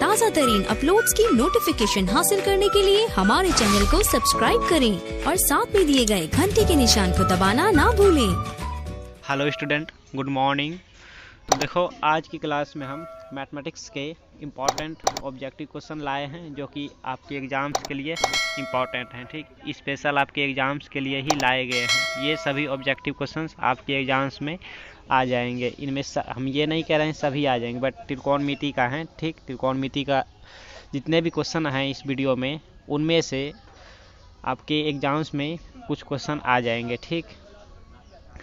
ताज़ा तरीन अपलोड्स की नोटिफिकेशन हासिल करने के लिए हमारे चैनल को सब्सक्राइब करें और साथ में दिए गए घंटी के निशान को दबाना ना भूलें। Hello student, good morning. तो देखो, आज की क्लास में हम मैथमेटिक्स के इम्पॉर्टेंट ऑब्जेक्टिव क्वेश्चन लाए हैं जो कि आपके एग्ज़ाम्स के लिए इम्पॉर्टेंट हैं। ठीक, स्पेशल आपके एग्ज़ाम्स के लिए ही लाए गए हैं। ये सभी ऑब्जेक्टिव क्वेश्चंस आपके एग्ज़ाम्स में आ जाएंगे। इनमें हम ये नहीं कह रहे हैं सभी आ जाएंगे, बट त्रिकोणमिति का है। ठीक, त्रिकोणमिति का जितने भी क्वेश्चन हैं इस वीडियो में, उनमें से आपके एग्ज़ाम्स में कुछ क्वेश्चन आ जाएंगे। ठीक,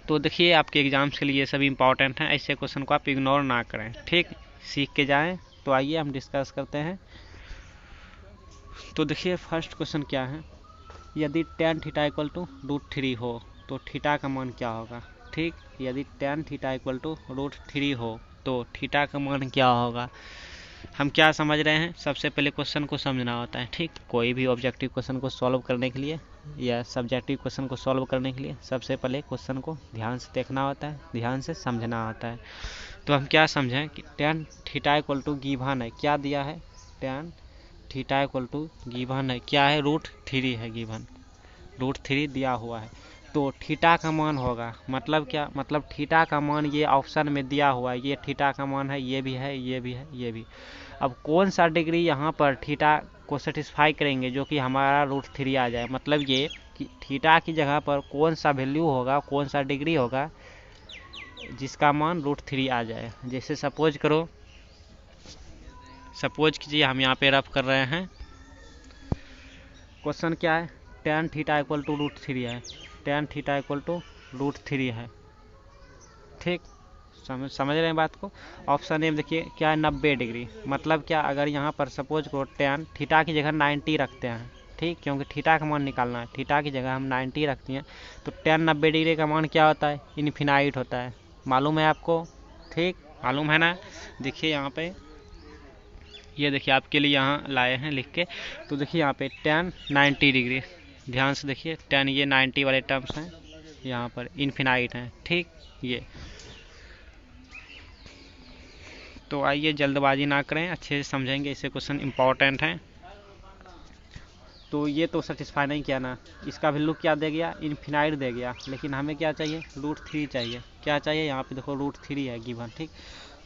तो देखिए, आपके एग्ज़ाम्स के लिए सभी इंपॉर्टेंट हैं। ऐसे क्वेश्चन को आप इग्नोर ना करें। ठीक, सीख के जाएं। तो आइए हम डिस्कस करते हैं। तो देखिए, फर्स्ट क्वेश्चन क्या है, यदि tan थीटा इक्वल टू √3 हो तो थीटा का मान क्या होगा। ठीक, यदि tan थीटा इक्वल टू √3 हो तो थीटा का मान क्या होगा। हम क्या समझ रहे हैं, सबसे पहले क्वेश्चन को समझना होता है। ठीक, कोई भी ऑब्जेक्टिव क्वेश्चन को सॉल्व करने के लिए या सब्जेक्टिव क्वेश्चन को सॉल्व करने के लिए सबसे पहले क्वेश्चन को ध्यान से देखना होता है, ध्यान से समझना होता है। तो हम क्या समझें कि tan theta equal to given है, क्या दिया है, tan theta equal to given है, क्या है, √3 है गिवन, √3 दिया हुआ है। तो थीटा का मान होगा, मतलब क्या, मतलब थीटा का मान ये ऑप्शन में दिया हुआ है, ये थीटा का मान है, ये भी है, ये भी है, ये भी। अब कौन सा डिग्री यहाँ पर थीटा को सेटिस्फाई करेंगे जो कि हमारा √3 आ जाए। मतलब ये कि थीटा की जगह पर कौन सा वैल्यू होगा, कौन सा डिग्री होगा जिसका मान √3 आ जाए। जैसे सपोज करो, सपोज कीजिए हम यहाँ पे रफ कर रहे हैं। क्वेश्चन क्या है, tan थीटा इक्वल टू √3 है, tan थीटा इक्वल टू √3 है। ठीक, समझ रहे हैं बात को। ऑप्शन ए में देखिए क्या है, 90 डिग्री। मतलब क्या, अगर यहाँ पर सपोज करो tan थीटा की जगह 90 रखते हैं। ठीक, क्योंकि थीटा का मान निकालना है, थीटा की जगह हम 90 रखते हैं। तो tan 90 डिग्री का मान क्या होता है, इन्फिनाइट होता है। मालूम है आपको। ठीक, मालूम है ना। देखिए यहाँ पे, ये देखिए आपके लिए यहाँ लाए हैं लिख के। तो देखिए यहाँ पे tan 90 डिग्री, ध्यान से देखिए, tan ये 90 वाले टर्म्स हैं, यहाँ पर इन्फिनाइट हैं। ठीक, ये तो आइए जल्दबाजी ना करें, अच्छे से समझेंगे, इससे क्वेश्चन इंपॉर्टेंट हैं। तो ये तो सेटिस्फाई नहीं किया ना, इसका वैल्यू क्या दे गया, इन्फिनाइट दे गया। लेकिन हमें क्या चाहिए, √3 चाहिए। क्या चाहिए, यहाँ पे देखो √3 है गिवन। ठीक,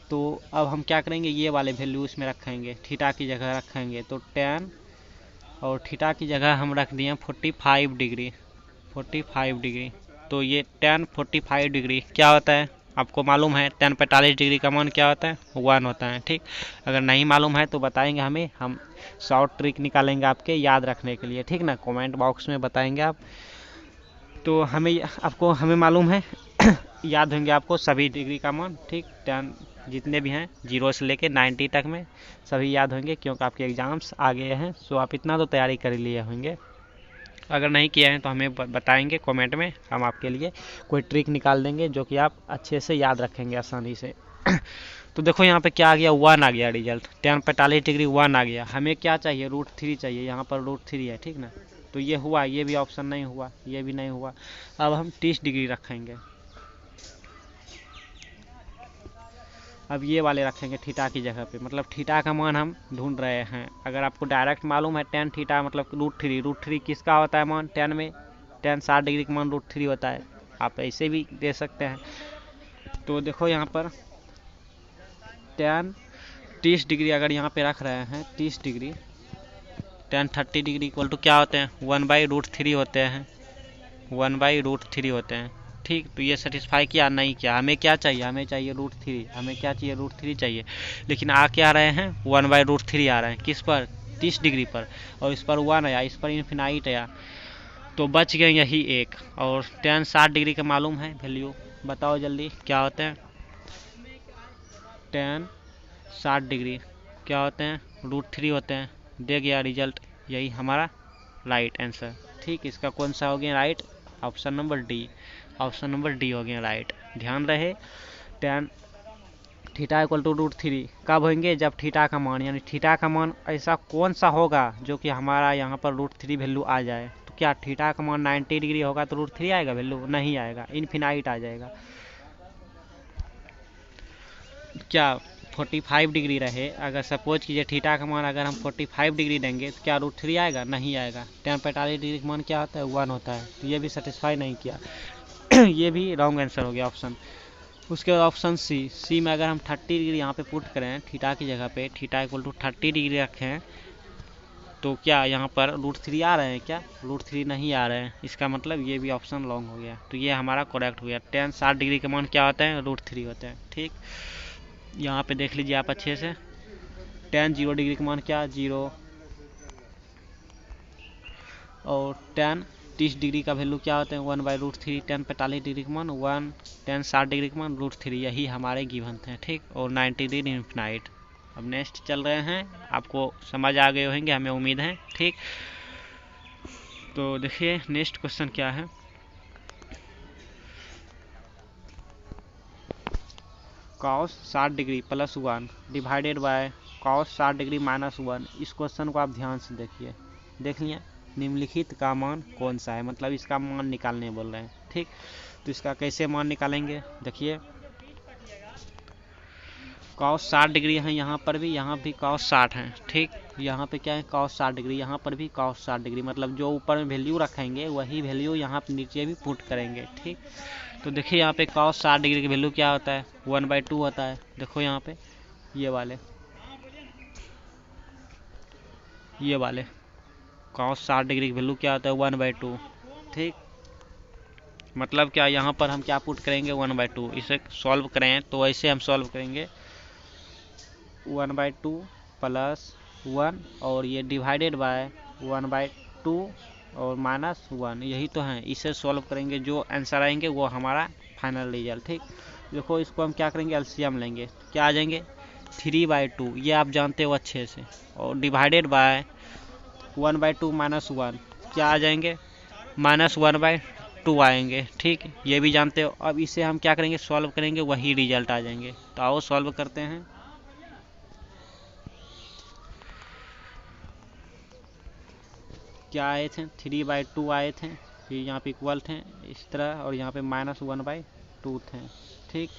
तो अब हम क्या करेंगे, ये वाले वैल्यू इसमें रखेंगे, थीटा की जगह रखेंगे। तो tan और थीटा की जगह हम रख दिए 45 डिग्री, 45 डिग्री। तो ये tan 45 डिग्री क्या होता है, आपको मालूम है। tan 45 डिग्री का मान क्या होता है, 1 होता है। ठीक, अगर नहीं मालूम है तो बताएंगे हमें, हम शॉर्ट ट्रिक निकालेंगे आपके याद रखने के लिए। ठीक ना, कमेंट बॉक्स में बताएंगे आप। तो हमें मालूम है याद होंगे आपको सभी डिग्री का मान। ठीक, tan जितने भी हैं 0 से लेके 90 तक में सभी याद होंगे, क्योंकि आपके एग्ज़ाम्स आ गए हैं। सो आप इतना तो तैयारी कर लिए होंगे। अगर नहीं किए हैं तो हमें बताएंगे कमेंट में, हम आपके लिए कोई ट्रिक निकाल देंगे जो कि आप अच्छे से याद रखेंगे आसानी से। तो देखो यहाँ पे क्या आ गया, 1 आ गया रिजल्ट, tan 45 डिग्री 1 आ गया। हमें क्या चाहिए, √3 चाहिए, यहाँ पर √3 है। ठीक ना, तो ये हुआ, ये भी ऑप्शन नहीं हुआ, ये भी नहीं हुआ। अब हम 30 डिग्री रखेंगे, अब ये वाले रखेंगे थीटा की जगह पे। मतलब थीटा का मान हम ढूंढ रहे हैं। अगर आपको डायरेक्ट मालूम है tan थीटा मतलब √3 किसका होता है मान, tan में tan 60 डिग्री का मान √3 होता है। आप ऐसे भी दे सकते हैं। तो देखो यहाँ पर tan 30 डिग्री अगर यहाँ पे रख रहे हैं, 30 degree, tan 30 degree equal to क्या होते हैं, 1/√3 होते हैं, 1/√3 होते हैं। ठीक, तो ये सेटिस्फाई किया नहीं किया। हमें क्या चाहिए, हमें चाहिए √3, हमें क्या चाहिए, √3 चाहिए। लेकिन आ क्या रहे हैं, 1/√3 आ रहे हैं। किस पर, 30 डिग्री पर, और इस पर 1 आया, इस पर इन्फिनाइट आया। तो बच गए यही एक। और tan 60 डिग्री का मालूम है वैल्यू, बताओ जल्दी क्या होते हैं। tan 60 डिग्री क्या होते हैं, √3 होते हैं। दे गया रिजल्ट, यही हमारा राइट आंसर। ठीक, इसका कौन सा हो गया right, option number D, option number D हो गया राइट। ध्यान रहे, tan थीटा इक्वल टू √3 कब होंगे, जब थीटा का मान, यानी थीटा का मान ऐसा कौन सा होगा जो कि हमारा यहाँ पर √3 वैल्यू आ जाए। तो क्या थीटा का मान 90 डिग्री होगा तो √3 आएगा वैल्यू, नहीं आएगा, इन्फिनाइट आ जाएगा। क्या 45 डिग्री रहे, अगर सपोज कीजिए थीटा का मान अगर हम 45 डिग्री देंगे तो क्या √3 आएगा? नहीं आएगा। tan 45 डिग्री का मान क्या होता है? 1 होता है। तो ये भी सेटिस्फाई नहीं किया ये भी रॉन्ग आंसर हो गया ऑप्शन। उसके बाद ऑप्शन सी में अगर हम 30 डिग्री यहाँ पे पुट करें थीटा की जगह पे, थीटा इक्वल टू 30 डिग्री रखें, तो क्या यहाँ पर √3 आ रहे हैं? क्या √3 नहीं आ रहे हैं, इसका मतलब ये भी ऑप्शन रॉन्ग हो गया। तो ये हमारा करेक्ट हो गया। tan 60 डिग्री का मान क्या होता है? √3 होते हैं। ठीक, यहाँ पे देख लीजिए आप अच्छे से। tan 0 डिग्री का मान क्या? 0। और tan 30 डिग्री का वैल्यू क्या होता है? 1/√3। tan 45 डिग्री का मान 1, tan 60 डिग्री का मान √3, यही हमारे गिवन थे। ठीक, और 90 डिग्री इन्फिनाइट। अब नेक्स्ट चल रहे हैं, आपको समझ आ गए होंगे हमें उम्मीद है। ठीक, तो देखिए नेक्स्ट क्वेश्चन क्या है। cos 60 degree plus 1 divided by cos 60 degree minus 1। इस क्वेश्चन को आप ध्यान से देखिए। देख लिया, निम्नलिखित का मान कौन सा है, मतलब इसका मान निकालने बोल रहे हैं। ठीक, तो इसका कैसे मान निकालेंगे? देखिए cos 60 डिग्री है यहाँ पर भी, यहाँ भी cos 60 है। ठीक, यहाँ पे क्या है? cos 60 डिग्री, यहाँ पर भी cos 60 डिग्री, मतलब जो ऊपर में वैल्यू रखेंगे वही वैल्यू यहाँ पे नीचे भी पुट करेंगे। ठीक, तो देखिए यहाँ पे cos 60 डिग्री की वैल्यू क्या होता है? 1/2 होता है। देखो यहाँ पे ये वाले cos 60 डिग्री की वैल्यू क्या होता है? 1/2। ठीक, मतलब क्या यहाँ पर हम क्या पुट करेंगे? 1/2। इसे सॉल्व करें तो ऐसे हम सॉल्व करेंगे 1/2 प्लस 1 और ये डिवाइडेड बाय 1/2 और माइनस 1, यही तो है। इसे सॉल्व करेंगे, जो आंसर आएंगे वो हमारा फाइनल रिजल्ट। ठीक, देखो इसको हम क्या करेंगे? एलसीएम लेंगे, क्या आ जाएंगे? 3/2, ये आप जानते हो अच्छे से, और डिवाइडेड बाय 1/2 माइनस 1, क्या आ जाएंगे? -1/2 आएंगे। ठीक, ये भी जानते हो। अब इसे हम क्या करेंगे? सॉल्व करेंगे, वही रिजल्ट आ जाएंगे। तो आओ सॉल्व करते हैं। क्या आए थे? 3/2 आए थे, फिर यहाँ पे इक्वल थे इस तरह, और यहाँ पे -1/2 थे। ठीक,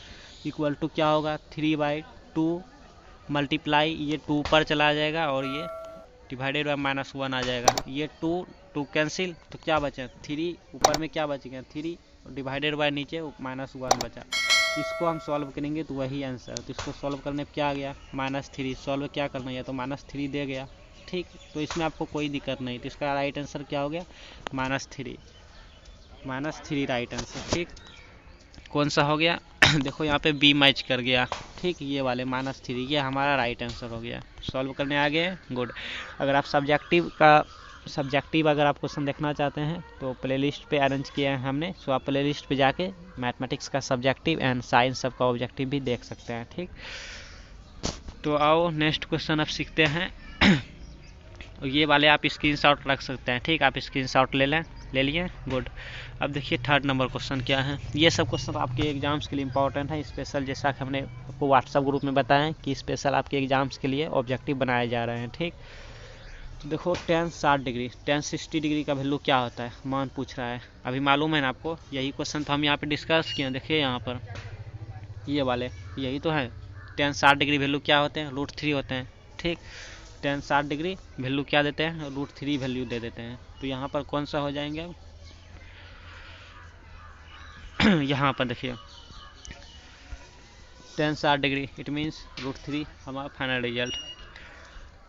इक्वल टू क्या होगा? 3/2 मल्टीप्लाई, ये 2 पर चला जाएगा और ये डिवाइडेड बाय -1 आ जाएगा। ये 2 कैंसिल, तो क्या बचा? 3, ऊपर में क्या बच गया? 3, डिवाइडेड बाय नीचे -1 बचा। इसको हम सॉल्व करेंगे तो वही आंसर। तो इसको सॉल्व करने पर क्या आ गया? -3। सॉल्व क्या करना है? तो -3 दे गया। ठीक, तो इसमें आपको कोई दिक्कत नहीं। तो इसका राइट आंसर क्या हो गया? -3 राइट आंसर। ठीक, कौन सा हो गया? देखो यहाँ पे बी मैच कर गया। ठीक, ये वाले -3, ये हमारा राइट आंसर हो गया। सॉल्व करने आ गए, गुड। अगर आप सब्जेक्टिव अगर आप क्वेश्चन देखना चाहते हैं तो प्लेलिस्ट पे अरेंज किया है हमने, सो आप प्लेलिस्ट पे जाके मैथमेटिक्स का सब्जेक्टिव एंड साइंस सबका ऑब्जेक्टिव भी देख सकते हैं। ठीक, तो आओ नेक्स्ट क्वेश्चन अब सीखते हैं। ये वाले आप स्क्रीनशॉट रख सकते हैं। ठीक, आप स्क्रीनशॉट ले लिए, गुड। अब देखिए थर्ड नंबर क्वेश्चन क्या है। ये सब क्वेश्चन आपके एग्जाम्स के लिए इंपॉर्टेंट है, स्पेशल, जैसा कि हमने आपको व्हाट्सएप ग्रुप में बताया कि स्पेशल आपके एग्जाम्स के लिए ऑब्जेक्टिव बनाए जा रहे हैं। ठीक, तो देखो tan 60 डिग्री, tan 60 डिग्री का वैल्यू क्या होता है? मान पूछ रहा है, अभी मालूम है ना आपको। यही क्वेश्चन तो हम यहाँ पे डिस्कस किए। देखिए यहाँ पर ये वाले, यही तो है। tan 60 डिग्री वैल्यू क्या होते हैं? √3 होते हैं। ठीक, tan 60 डिग्री वैल्यू क्या देते हैं? √3 वैल्यू दे देते हैं। तो यहाँ पर कौन सा हो जाएंगे? यहाँ पर देखिए tan 60 डिग्री, इट मीन्स √3 हमारा फाइनल रिजल्ट।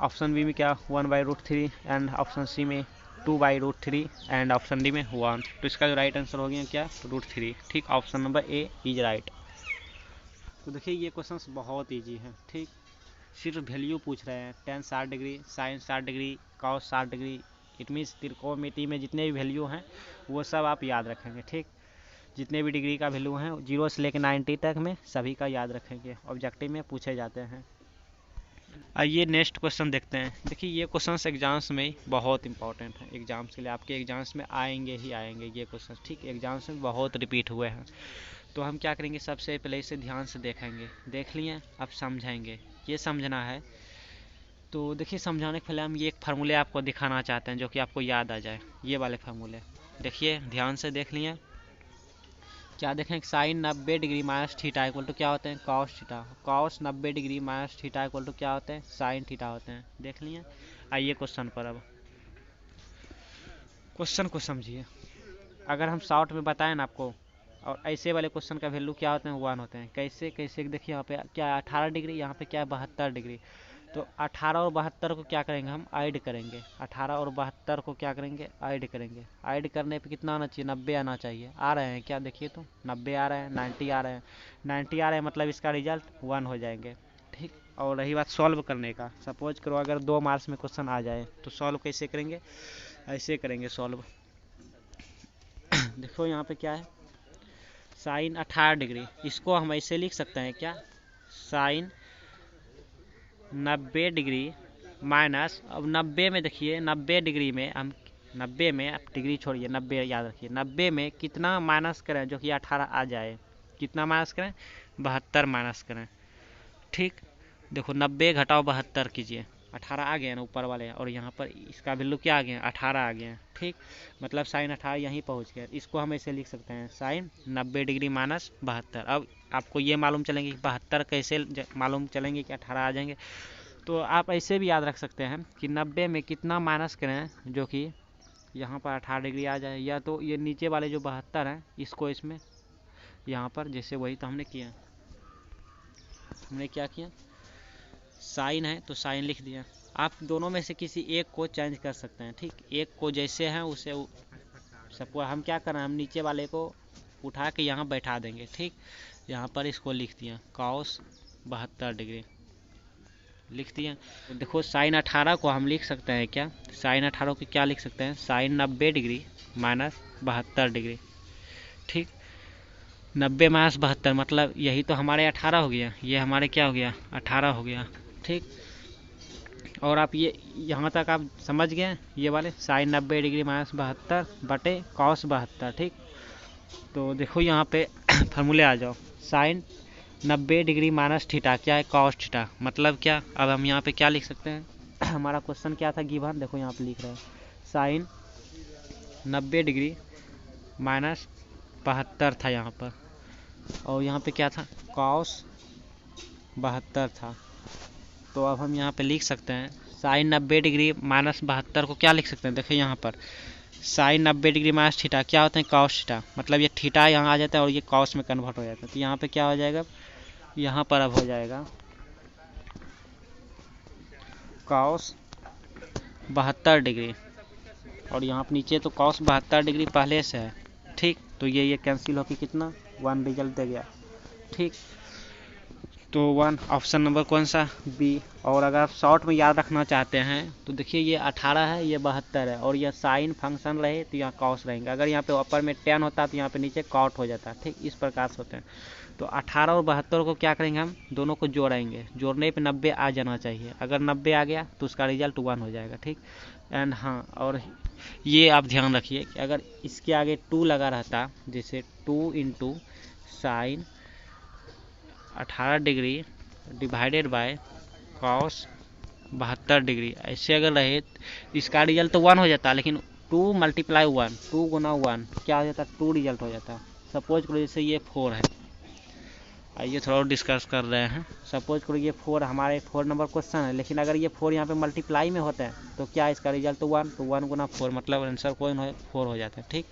ऑप्शन बी में क्या? 1/√3, एंड ऑप्शन सी में 2/√3, एंड ऑप्शन डी में 1। तो इसका जो राइट आंसर हो गया क्या? √3। ठीक, option number A is right. तो देखिए ये क्वेश्चंस बहुत ईजी है। ठीक, सिर्फ वैल्यू पूछ रहे हैं। tan 60 degree, sin 60 degree, cos 60 degree, it means त्रिकोणमिति में जितने भी वैल्यू हैं वो सब आप याद रखेंगे। ठीक, जितने भी डिग्री का वैल्यू हैं 0 से लेकर 90 तक में सभी का याद रखेंगे, ऑब्जेक्टिव में पूछे जाते हैं। आइए नेक्स्ट क्वेश्चन देखते हैं। देखिए ये क्वेश्चंस एग्जाम्स में बहुत इंपॉर्टेंट है, एग्जाम्स के लिए आपके एग्जाम्स में आएंगे ही आएंगे ये क्वेश्चन। ठीक, एग्जाम्स में बहुत रिपीट हुए हैं। तो हम क्या करेंगे? सबसे पहले इसे ध्यान से देखेंगे। देख लिए, अब समझेंगे। ये समझना है। तो देखिए समझाने के पहले हम ये एक फार्मूले आपको दिखाना चाहते हैं जो कि आपको याद आ जाए। ये वाले फार्मूले देखिए, ध्यान से देख लिए। क्या देखें, sine 90 degree minus theta equal to क्या होते हैं, cos theta. Cos 90 degree minus theta equal to क्या होते हैं, साइन थीटा होते हैं। देख लिए। आइए क्वेश्चन पर। अब क्वेश्चन को समझिए। अगर हम शॉर्ट में बताएं ना आपको, और ऐसे वाले क्वेश्चन का वैल्यू क्या होते हैं, 1 होते हैं। कैसे कैसे देखिए, यहाँ पे क्या है 18 डिग्री, यहाँ पे क्या है 72 डिग्री। तो 18 और 72 को क्या करेंगे, हम ऐड करेंगे। 18 और 72 को क्या करेंगे, ऐड करेंगे। ऐड करने पे कितना आना चाहिए, 90 आना चाहिए। आ रहे हैं क्या, देखिए तो 90 आ रहे हैं, 90 आ रहे हैं। 90 आ रहे हैं मतलब इसका रिजल्ट 1 हो जाएंगे। ठीक। और रही बात सॉल्व करने का, सपोज करो अगर 2 मार्क्स में क्वेश्चन आ जाए तो सॉल्व कैसे करेंगे, ऐसे करेंगे सॉल्व। देखो यहाँ पे क्या है, साइन 18 डिग्री, इसको हम ऐसे लिख सकते हैं क्या, साइन 90 डिग्री माइनस, अब 90 में देखिए 90 डिग्री में हम 90 में, आप डिग्री छोड़िए 90 याद रखिए, 90 में कितना माइनस करें जो कि 18 आ जाए, कितना माइनस करें, 72 माइनस करें। ठीक। देखो 90 घटाओ 72 कीजिए, 18 आ गए ना ऊपर वाले, और यहाँ पर इसका वैल्यू क्या आ गया, 18 आ गए। ठीक। मतलब साइन 18 यहीं पहुँच गया। इसको हम ऐसे लिख सकते हैं, साइन 90 डिग्री माइनस 72। अब आपको ये मालूम चलेंगे कि 72 कैसे मालूम चलेंगे कि 18 आ जाएंगे। तो आप ऐसे भी याद रख सकते हैं कि 90 में कितना माइनस करें जो कि यहाँ पर 18 डिग्री आ जाए, या तो ये नीचे वाले जो 72 हैं इसको इसमें यहाँ पर, जैसे वही तो हमने किया, हमने क्या किया, साइन है तो साइन लिख दिया। आप दोनों में से किसी एक को चेंज कर सकते हैं। ठीक। एक को जैसे हैं उसे सबको हम क्या कर रहे हैं, हम नीचे वाले को उठा के यहाँ बैठा देंगे। ठीक। यहाँ पर इसको लिख दिया, कॉस 72 डिग्री लिख दिया। तो देखो साइन 18 को हम लिख सकते हैं क्या, साइन 18 को क्या लिख सकते हैं, साइन 90 डिग्री माइनस 72 डिग्री। ठीक। 90 माइनस 72 मतलब यही तो हमारे 18 हो गया, ये हमारे क्या हो गया, 18 हो गया। ठीक। और आप ये यहाँ तक आप समझ गए, ये वाले साइन 90 डिग्री माइनस 72 बटे कॉस 72। ठीक। तो देखो यहाँ पे फार्मूले आ जाओ, साइन 90 डिग्री माइनस थीटा क्या है, कॉस थीटा। मतलब क्या, अब हम यहाँ पे क्या लिख सकते हैं हमारा क्वेश्चन क्या था गिवन, देखो यहाँ पे लिख रहे हैं साइन 90 डिग्री माइनस 72 था यहाँ पर, और यहाँ पे क्या था, कॉस 72 था। तो अब हम यहाँ पे लिख सकते हैं साइन 90 डिग्री माइनस 72 को क्या लिख सकते हैं, देखिए यहाँ पर साइन 90 डिग्री माइनस थीटा क्या होते हैं, कॉस थीटा। मतलब ये थीटा यहाँ आ जाता है और ये कॉस में कन्वर्ट हो जाता है। तो यहाँ पे क्या हो जाएगा, यहाँ पर अब हो जाएगा कॉस 72 डिग्री, और यहाँ पर नीचे तो कॉस 72 डिग्री पहले से है। ठीक। तो ये कैंसिल होकर कितना 1 रिजल्ट दे गया। ठीक। तो 1 ऑप्शन नंबर कौन सा, बी। और अगर आप शॉर्ट में याद रखना चाहते हैं तो देखिए ये 18 है, ये 72 है, और यह साइन फंक्शन रहे तो यहाँ कॉस रहेंगे। अगर यहाँ पे ऊपर में 10 होता तो यहाँ पे नीचे कॉट हो जाता। ठीक। इस प्रकार से होते हैं। तो 18 और 72 को क्या करेंगे, हम दोनों को जोड़ेंगे। जोड़ने पे 90 आ जाना चाहिए। अगर 90 आ गया तो उसका रिजल्ट 1 हो जाएगा। ठीक। एंड हाँ, और ये आप ध्यान रखिए कि अगर इसके आगे 2 लगा रहता, जैसे 2 into sine 18 degree divided by cos 72 degree, ऐसे अगर रहे इसका रिजल्ट तो 1 हो जाता, लेकिन 2 मल्टीप्लाई 1, 2 गुना 1 क्या हो जाता, 2 रिजल्ट हो जाता। सपोज करो जैसे ये 4 है, आइए थोड़ा और डिस्कस कर रहे हैं। सपोज करो ये 4 हमारे 4 नंबर क्वेश्चन है, लेकिन अगर ये 4 यहाँ पे मल्टीप्लाई में होता है तो क्या इसका रिजल्ट तो 1, तो 1 गुना 4 मतलब आंसर कोई 4 हो जाता है। ठीक।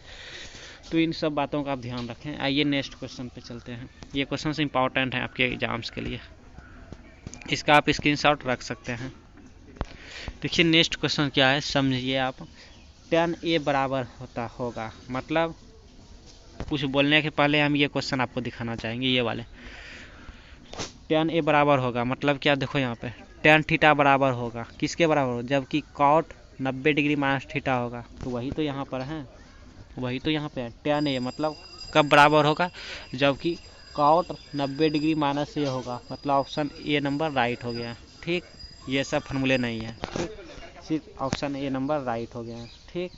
तो इन सब बातों का आप ध्यान रखें। आइए नेक्स्ट क्वेश्चन पे चलते हैं। ये क्वेश्चन इंपॉर्टेंट है आपके एग्जाम्स के लिए, इसका आप स्क्रीनशॉट रख सकते हैं। देखिए नेक्स्ट क्वेश्चन क्या है, समझिए आप। tan a बराबर होगा, मतलब कुछ बोलने के पहले हम ये क्वेश्चन आपको दिखाना चाहेंगे। ये वाले tan a बराबर होगा मतलब क्या, देखो यहाँ पे tan थीटा बराबर होगा किसके बराबर होगा, जबकि cot 90 डिग्री माइनस थीटा होगा। तो वही तो यहाँ पर है, वही तो यहाँ पे है। tan a मतलब कब बराबर होगा, जबकि cot 90 डिग्री माइनस ये होगा। मतलब ऑप्शन ए नंबर राइट हो गया। ठीक। ये सब फार्मूले नहीं है। ठीक। सिर्फ ऑप्शन ए नंबर राइट हो गया है। ठीक।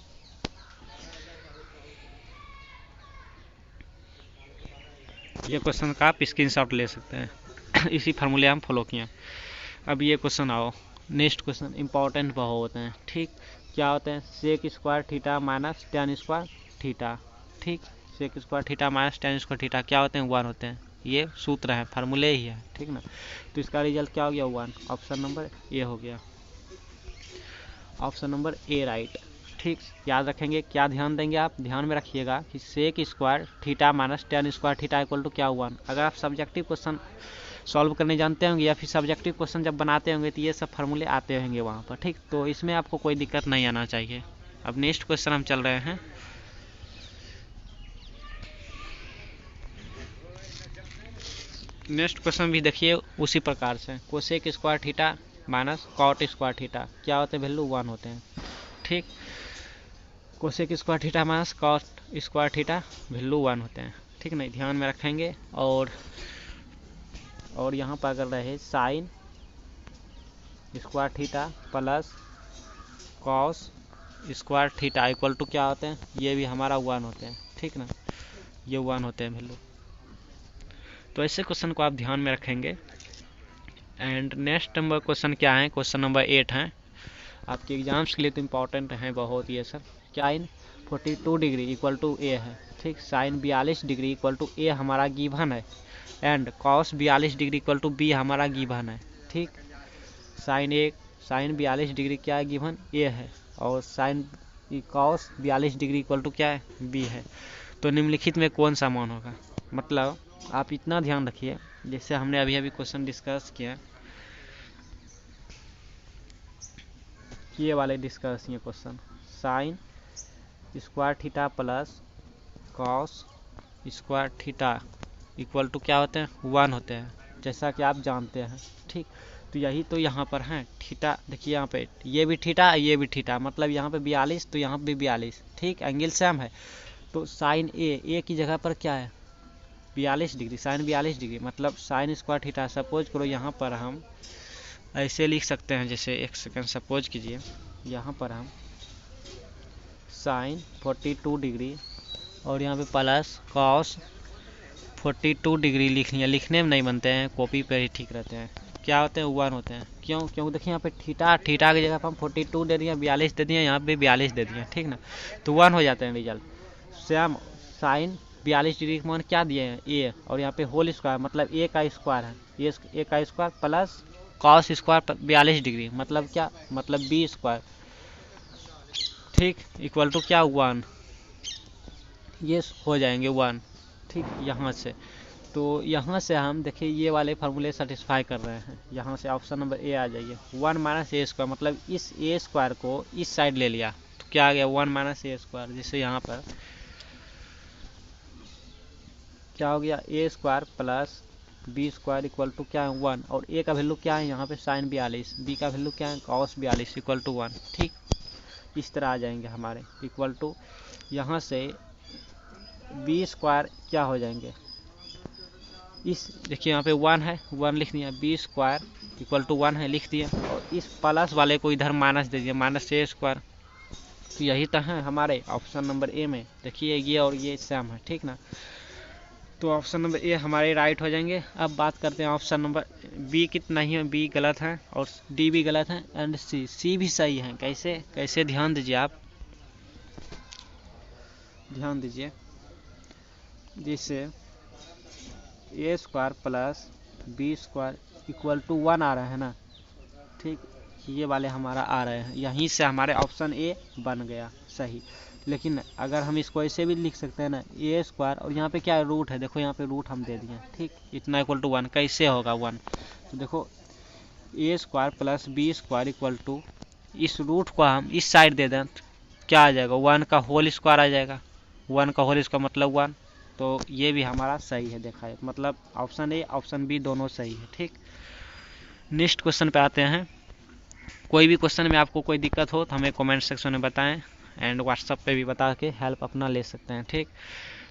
ये क्वेश्चन का आप स्क्रीनशॉट ले सकते हैं। इसी फार्मूले हम फॉलो किए। अब ये क्वेश्चन आओ, नेक्स्ट क्वेश्चन इंपॉर्टेंट बहुत होते हैं। ठीक। क्या होते हैं, sec square theta minus tan square theta. ठीक। Sec square theta minus tan square theta क्या होते हैं, 1 होते हैं। ये सूत्र है, फार्मूले ही है, ठीक ना। तो इसका रिजल्ट क्या हो गया, 1। ऑप्शन नंबर ए हो गया, ऑप्शन नंबर ए राइट। ठीक, याद रखेंगे, क्या ध्यान देंगे आप, ध्यान में रखिएगा कि sec square theta minus tan square theta equal to क्या, 1। अगर आप सब्जेक्टिव क्वेश्चन सॉल्व करने जानते होंगे या फिर सब्जेक्टिव क्वेश्चन जब बनाते होंगे तो ये सब फार्मूले आते होंगे वहाँ पर, ठीक। तो इसमें आपको कोई दिक्कत नहीं आना चाहिए। अब नेक्स्ट क्वेश्चन हम चल रहे हैं। नेक्स्ट क्वेश्चन भी देखिए उसी प्रकार से, cosec square theta minus cot square theta क्या होते हैं, वैल्यू 1 होते हैं, ठीक। Cosec square theta minus cot square theta value 1 होते हैं, ठीक नहीं, ध्यान में रखेंगे। और यहाँ पर अगर रहे sine square theta plus cos square theta equal to क्या होते हैं, ये भी हमारा 1 होते हैं, ठीक ना, ये 1 होते हैं वैल्यू। तो ऐसे क्वेश्चन को आप ध्यान में रखेंगे। एंड नेक्स्ट नंबर क्वेश्चन क्या है, क्वेश्चन नंबर 8 है, आपके एग्जाम्स के लिए तो इम्पोर्टेंट है बहुत ये sir. Sine 42 degree equal to A है, ठीक। Sine 42 degree equal to A हमारा गिवन है, and cos 42 degree equal to B हमारा गिवन है, ठीक। साइन 42 डिग्री क्या है, गिवन ए है, और sine cos 42 degree equal to क्या है, बी है। तो निम्नलिखित में कौन सा मान होगा, मतलब आप इतना ध्यान रखिए, जैसे हमने अभी क्वेश्चन डिस्कस किया, ये वाले डिस्कस किए question, sine square theta plus cos square theta equal to क्या होते हैं, 1 होते हैं, जैसा कि आप जानते हैं, ठीक। तो यही तो यहाँ पर है थीटा, देखिए यहाँ पे ये भी थीटा ये भी थीटा, मतलब यहाँ पे 42 तो यहाँ पे 42, ठीक, एंगल सेम है। तो साइन ए की जगह पर क्या है, 42 डिग्री, साइन 42 डिग्री, मतलब साइन स्क्वायर थीटा। सपोज करो यहाँ पर हम ऐसे लिख सकते हैं, जैसे एक सेकंड सपोज कीजिए, यहाँ पर हम साइन 42 डिग्री और यहाँ पे प्लस कॉस 42 डिग्री लिख लिया, लिखने में नहीं बनते हैं, कॉपी पर ही ठीक रहते हैं। क्या होते हैं, 1 होते हैं, क्यों, क्योंकि देखिए यहाँ पे थीटा की जगह पर हम 42 दे दिए, 42 दे दिए, यहाँ पे 42 दे दिए, ठीक ना, तो 1 हो जाते हैं रिजल्ट। सेम साइन 42 डिग्री का मान क्या दिए हैं, ए, और यहाँ पे होल स्क्वायर मतलब ए का स्क्वायर है, ए का square plus cos square 42 degree मतलब क्या, मतलब बी स्क्वायर, ठीक, इक्वल टू क्या, 1, ये हो जाएंगे 1, ठीक। यहाँ से तो यहाँ से हम देखिए ये वाले फार्मूले सेटिस्फाई कर रहे हैं, यहाँ से ऑप्शन नंबर ए आ जाइए। 1 माइनस ए स्क्वायर मतलब इस ए स्क्वायर को इस साइड ले लिया तो क्या आ गया, 1 माइनस ए स्क्वायर, जिससे यहाँ पर क्या हो गया, A square plus B square equal to क्या है, 1, और ए का वैल्यू क्या है यहाँ पे साइन 42, बी का वैल्यू क्या है कॉस 42 इक्वल टू 1, ठीक। इस तरह आ जाएंगे हमारे इक्वल टू, यहाँ से बी स्क्वायर क्या हो जाएंगे, इस देखिए यहाँ पे 1 है, 1 लिख दिया, बी स्क्वायर इक्वल टू 1 है लिख दिया, और इस प्लस वाले को इधर माइनस दे दिया, माइनस ए स्क्वायर। तो यही तो है हमारे ऑप्शन नंबर ए में, देखिए ये और ये सेम है, ठीक ना। तो ऑप्शन नंबर ए हमारे राइट हो जाएंगे। अब बात करते हैं ऑप्शन नंबर बी, कितना ही है, बी गलत है और डी भी गलत है, एंड सी भी सही है। कैसे कैसे, ध्यान दीजिए आप, ध्यान दीजिए, जिससे A square plus B square equal to 1 आ रहा है ना, ठीक, ये वाले हमारा आ रहे हैं, यहीं से हमारे ऑप्शन ए बन गया सही। लेकिन अगर हम इसको ऐसे भी लिख सकते हैं ना, ए स्क्वायर और यहाँ पे क्या है, रूट है, देखो यहाँ पे रूट हम दे दिए, ठीक, इतना इक्वल टू 1, कैसे होगा 1, तो देखो A square plus B square equal to, इस रूट को हम इस साइड दे दें क्या आ जाएगा, 1 का होल स्क्वायर आ जाएगा, 1 का होल स्क्वायर मतलब 1। तो ये भी हमारा सही है, देखा है, मतलब ऑप्शन ए ऑप्शन बी दोनों सही है, ठीक। नेक्स्ट क्वेश्चन पे आते हैं। कोई भी क्वेश्चन में आपको कोई दिक्कत हो तो हमें कमेंट सेक्शन में बताएं, एंड व्हाट्सएप पे भी बता के हेल्प अपना ले सकते हैं, ठीक।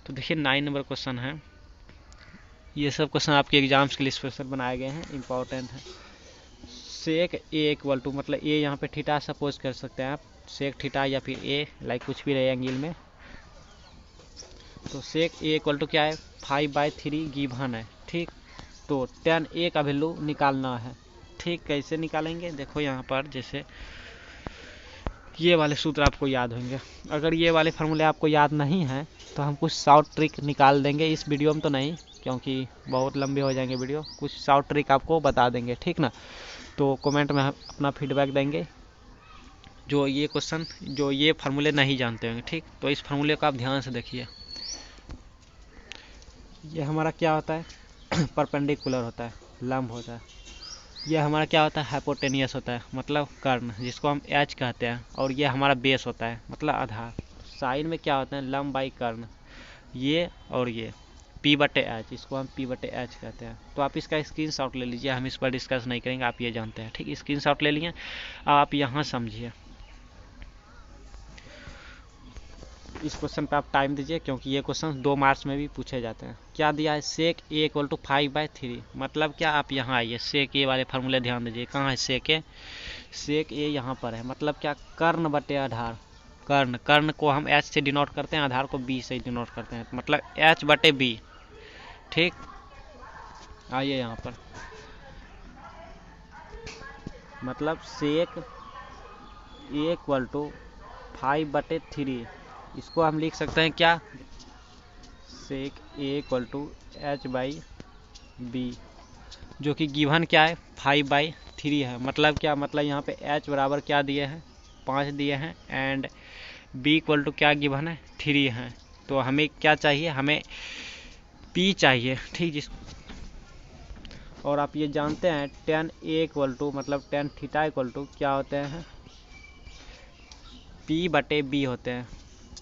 तो देखिए 9 नंबर क्वेश्चन है, ये सब क्वेश्चन आपके एग्जाम्स के लिए स्पेशल बनाए गए हैं, इंपॉर्टेंट है। सेक ए इक्वल टू, मतलब ए यहाँ पे थीटा सपोज कर सकते हैं आप, सेक थीटा या फिर ए लाइक कुछ भी रहे एंगल में। तो सेक ए इक्वल टू क्या है, 5/3 गिवन है, ठीक। तो tan ए का वैल्यू निकालना है, ठीक। कैसे निकालेंगे, देखो यहाँ पर जैसे ये वाले सूत्र आपको याद होंगे। अगर ये वाले फार्मूले आपको याद नहीं हैं तो हम कुछ शॉर्ट ट्रिक निकाल देंगे, इस वीडियो में तो नहीं क्योंकि बहुत लंबे हो जाएंगे वीडियो, कुछ शॉर्ट ट्रिक आपको बता देंगे, ठीक ना। तो कमेंट में अपना फीडबैक देंगे जो ये क्वेश्चन, जो ये फार्मूले नहीं जानते होंगे, ठीक। तो इस फार्मूले को आप ध्यान से देखिए। ये हमारा क्या होता है परपेंडिकुलर होता है, लंब होता है। ये हमारा क्या होता है हाइपोटेनियस होता है, मतलब कर्ण, जिसको हम एच कहते हैं। और ये हमारा बेस होता है, मतलब आधार। साइन में क्या होता है लंब बाई कर्ण, ये और ये P बटे एच, इसको हम P बटे एच कहते हैं। तो आप इसका स्क्रीनशॉट ले लीजिए, हम इस पर डिस्कस नहीं करेंगे, आप ये जानते हैं, ठीक। स्क्रीनशॉट ले लिए, आप यहाँ समझिए। इस क्वेश्चन पे आप टाइम दीजिए क्योंकि ये क्वेश्चन 2 मार्क्स में भी पूछे जाते हैं। क्या दिया है सेक ए इक्वल टू 5/3, मतलब क्या, आप यहाँ आइए, सेक ए वाले फार्मूले ध्यान दीजिए। कहाँ है सेक ए? सेक ए यहाँ पर है, मतलब क्या, कर्ण बटे आधार। कर्ण, कर्ण को हम एच से डिनोट करते हैं, आधार को बी से डिनोट करते हैं, मतलब एच बटे बी, ठीक। आइए यहाँ पर, मतलब सेक ए इक्वल टू 5/3, इसको हम लिख सकते हैं क्या, sec A equal to H by B, जो कि गिवन क्या है 5/3 है। मतलब क्या, मतलब यहाँ पे एच बराबर क्या दिए हैं 5 दिए हैं, एंड बी इक्वल टू क्या गिवन है 3 है। तो हमें क्या चाहिए, हमें पी चाहिए, ठीक। जिस और आप ये जानते हैं tan ए इक्वल टू, मतलब tan थीटा इक्वल टू क्या होते हैं P बटे B होते हैं।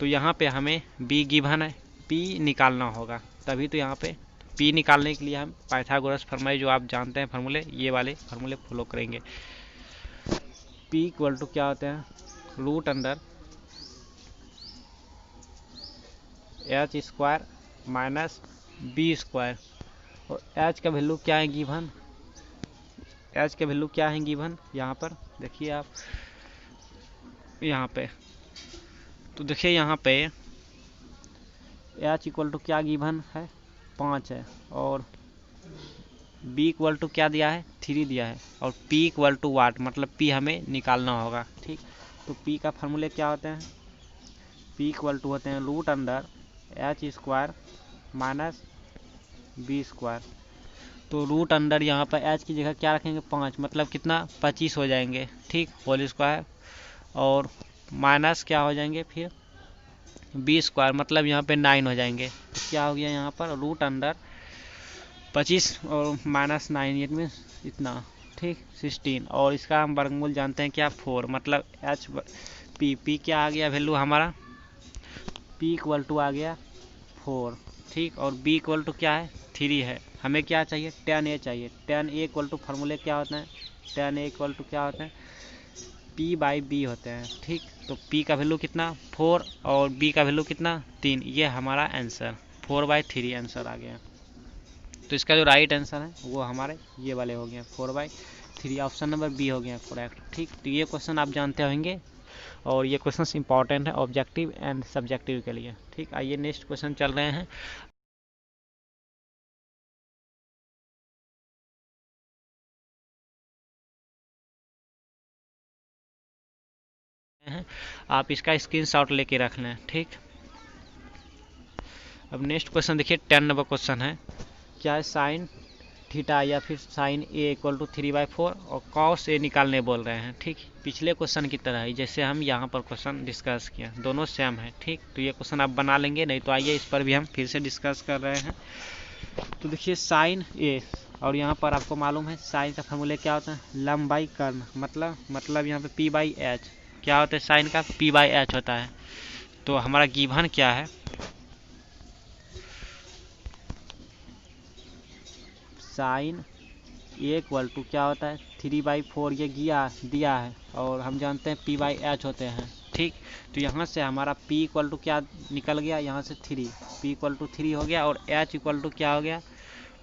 तो यहाँ पे हमें B गिवन है, P निकालना होगा, तभी तो यहाँ पे P निकालने के लिए हम पाइथागोरस फार्मूले, जो आप जानते हैं फार्मूले, ये वाले फार्मूले फॉलो करेंगे। P इक्वल टू क्या होते हैं root under H square minus B square. और एच का वैल्यू क्या है गिवन, एच का वैल्यू क्या है गिवन, यहाँ पर देखिए आप, यहाँ पे तो देखिए यहाँ पे एच इक्वल टू क्या गिवन है 5 है, और बी इक्वल टू क्या दिया है 3 दिया है, और पी इक्वल टू वाट, मतलब पी हमें निकालना होगा, ठीक। तो पी का फार्मूले क्या होते हैं, पी इक्वल टू होते हैं root under H square minus B square. तो रूट अंडर यहाँ पर एच की जगह क्या रखेंगे 5, मतलब कितना 25 हो जाएंगे, ठीक, होल स्क्वायर, और माइनस क्या हो जाएंगे फिर बी स्क्वायर, मतलब यहाँ पे 9 हो जाएंगे। तो क्या हो गया यहाँ पर रूट अंडर 25 और माइनस 9, इट मीन्स इतना, ठीक 16। और इसका हम वर्गमूल जानते हैं क्या 4, मतलब एच पी क्या आ गया वैल्यू हमारा, पी इक्वल टू आ गया 4, ठीक। और बी इक्वल टू क्या है 3 है। हमें क्या चाहिए tan ए चाहिए, tan ए इक्वल टू फार्मूले क्या होते हैं, tan ए इक्वल टू क्या होते हैं P बाई बी होते हैं, ठीक। तो P का वैल्यू कितना 4 और B का वैल्यू कितना 3, ये हमारा आंसर 4/3 आंसर आ गया। तो इसका जो राइट आंसर है वो हमारे ये वाले हो गए 4/3, ऑप्शन नंबर बी हो गया करेक्ट, ठीक। तो ये क्वेश्चन आप जानते होंगे, और ये क्वेश्चन इंपॉर्टेंट है ऑब्जेक्टिव एंड सब्जेक्टिव के लिए, ठीक। आइए नेक्स्ट क्वेश्चन चल रहे हैं। आप इसका स्क्रीनशॉट लेके रख लें, ठीक। अब नेक्स्ट क्वेश्चन देखिए 10 नंबर क्वेश्चन है, क्या है साइन थीटा या फिर साइन ए इक्वल टू 3/4 और कॉस ए निकालने बोल रहे हैं, ठीक। पिछले क्वेश्चन की तरह ही जैसे हम यहाँ पर क्वेश्चन डिस्कस किया, दोनों सेम है, ठीक। तो ये क्वेश्चन आप बना लेंगे, नहीं तो आइए इस पर भी हम फिर से डिस्कस कर रहे हैं। तो देखिए साइन ए, और यहाँ पर आपको मालूम है साइन का फार्मूले क्या होता है लंब बाई कर्ण, मतलब यहाँ पे P बाई एच क्या होता है, साइन का P बाई एच होता है। तो हमारा गिवन क्या है, साइन ए इक्वल टू क्या होता है 3/4, ये दिया है, और हम जानते हैं P बाई एच होते हैं, ठीक। तो यहाँ से हमारा P इक्वल टू क्या निकल गया, यहाँ से 3, P इक्वल टू 3 हो गया, और H इक्वल टू क्या हो गया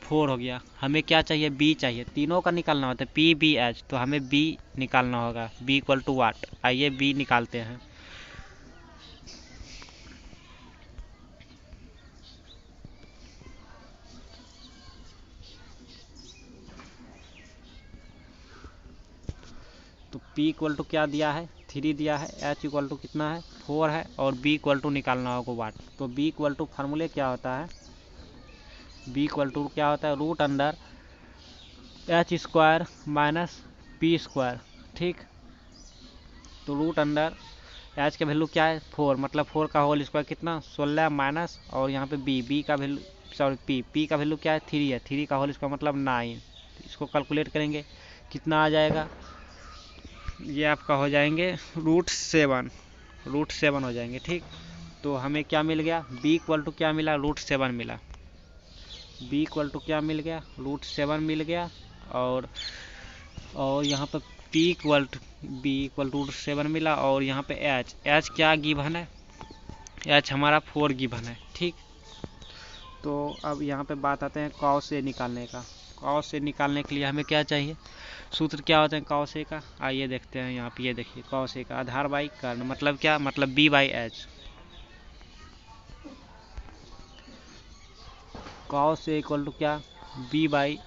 4 हो गया। हमें क्या चाहिए B चाहिए, तीनों का निकालना होता है P B H, तो हमें B निकालना होगा, B इक्वल टू वाट। आइए B निकालते हैं। तो P इक्वल टू क्या दिया है 3 दिया है, h इक्वल टू कितना है 4 है, और b इक्वल टू निकालना होगा वाट। तो b इक्वल टू फार्मूले क्या होता है, b इक्वल टू क्या होता है root under h square minus p square. ठीक, तो रूट अंडर h का वैल्यू क्या है 4, मतलब 4 का होल स्क्वायर कितना 16 माइनस, और यहाँ पे b का वैल्यू सॉरी p का वैल्यू क्या है 3 है, 3 का होल स्क्वायर मतलब 9। इसको कैलकुलेट करेंगे कितना आ जाएगा, ये आपका हो जाएंगे रूट 7 हो जाएंगे। ठीक, तो हमें क्या मिल गया b इक्वल टू क्या मिला रूट 7 मिला, b इक्वल टू क्या मिल गया रूट 7 मिल गया, और यहाँ पर b इक्वल टू रूट 7 मिला, और यहाँ पे h क्या गिवन है, h हमारा 4 गिवन है। ठीक, तो अब यहाँ पे बात आते हैं कॉस ए निकालने का। कॉस ए निकालने के लिए हमें क्या चाहिए, सूत्र क्या होता है कॉस ए का, आइए देखते हैं। यहाँ पे ये देखिए कॉस ए का आधार बाई कर्ण, मतलब क्या, मतलब b by H. Cos A equal to क्या b बाई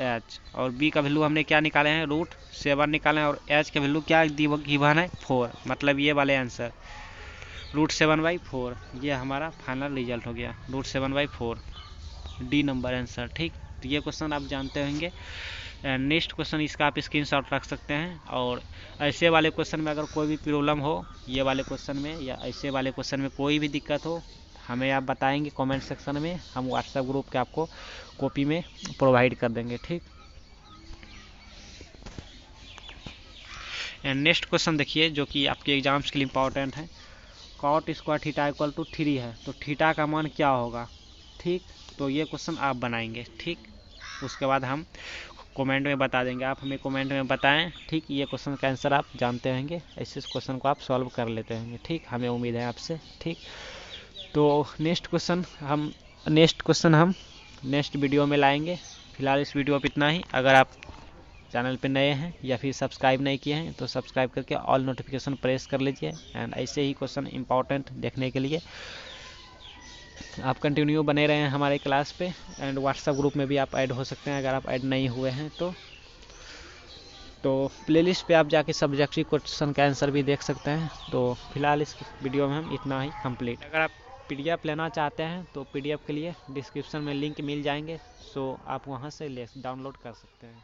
एच, और b का वैल्यू हमने क्या निकाले हैं रूट 7 निकाले हैं, और h का वैल्यू क्या गिवन है 4, मतलब ये वाले आंसर रूट 7/4। ये हमारा फाइनल रिजल्ट हो गया रूट 7/4, डी नंबर आंसर। ठीक, तो ये क्वेश्चन आप जानते होंगे। नेक्स्ट क्वेश्चन इसका आप स्क्रीनशॉट रख सकते हैं, और ऐसे वाले क्वेश्चन में अगर कोई भी प्रॉब्लम हो, ये वाले क्वेश्चन में या ऐसे वाले क्वेश्चन में कोई भी दिक्कत हो, हमें आप बताएंगे कमेंट सेक्शन में, हम व्हाट्सएप ग्रुप के आपको कॉपी में प्रोवाइड कर देंगे। ठीक, नेक्स्ट क्वेश्चन देखिए जो कि आपके एग्जाम्स के लिए इंपॉर्टेंट है। Cot square theta equal to 3 है, तो थीटा का मान क्या होगा। ठीक, तो ये क्वेश्चन आप बनाएंगे। ठीक, उसके बाद हम कमेंट में बता देंगे, आप हमें कमेंट में बताएं। ठीक, ये क्वेश्चन का आंसर आप जानते होंगे, ऐसे क्वेश्चन को आप सॉल्व कर लेते होंगे। ठीक, हमें उम्मीद है आपसे। ठीक, तो नेक्स्ट क्वेश्चन हम नेक्स्ट वीडियो में लाएंगे। फिलहाल इस वीडियो पर इतना ही। अगर आप चैनल पे नए हैं या फिर सब्सक्राइब नहीं किए हैं तो सब्सक्राइब करके ऑल नोटिफिकेशन प्रेस कर लीजिए, एंड ऐसे ही क्वेश्चन इंपॉर्टेंट देखने के लिए आप कंटिन्यू बने रहे हैं हमारे क्लास पे, एंड व्हाट्सएप ग्रुप में भी आप ऐड हो सकते हैं अगर आप ऐड नहीं हुए हैं तो प्लेलिस्ट पे आप जाके सब्जेक्टिव क्वेश्चन का आंसर भी देख सकते हैं। तो फिलहाल इस वीडियो में हम इतना ही कंप्लीट। अगर आप PDF लेना चाहते हैं तो PDF के लिए डिस्क्रिप्शन में लिंक मिल जाएंगे, सो आप वहाँ से डाउनलोड कर सकते हैं।